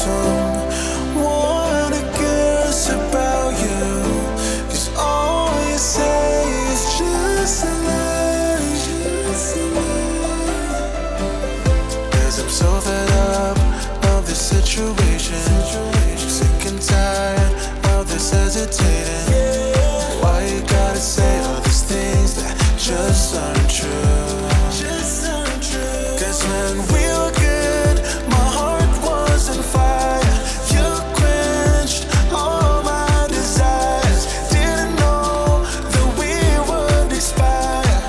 someone who cares about you. 'Cause all you say is just a lie, just a lie. 'Cause I'm so fed up of this situation. Sick and tired of this hesitating. Why you gotta say all these things that just aren't true? Just aren't true. 'Cause when we were good, my heart was on fire. You quenched all my desires. Didn't know that we would expire,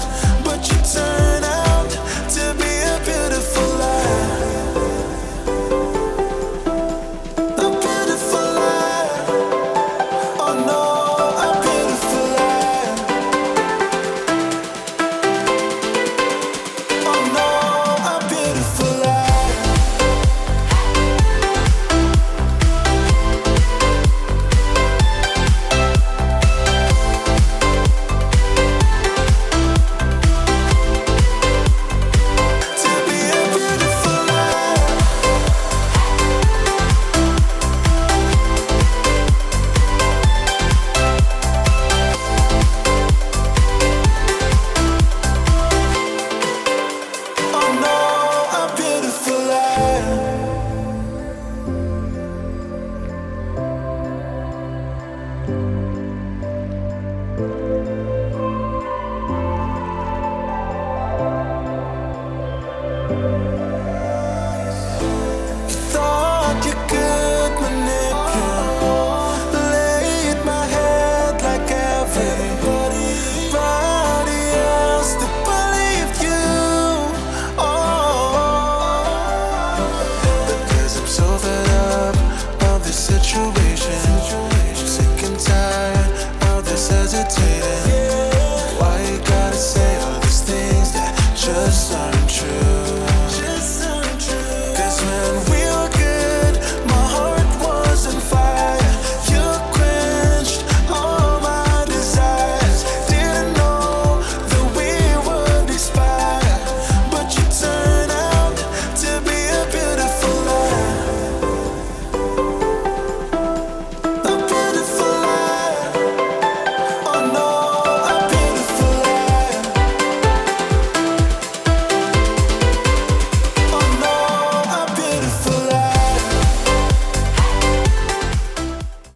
but you turned out to be a beautiful lie. A beautiful lie. Oh no, a beautiful lie. Oh no, a beautiful lie. To be a beautiful lie. Oh no, a beautiful lie. Thought you could manipulate my head like everybody else that believed you. Oh, because I'm so fed up of this situation. Sick and tired of this hesitating. Why you gotta say all these things that just aren't true?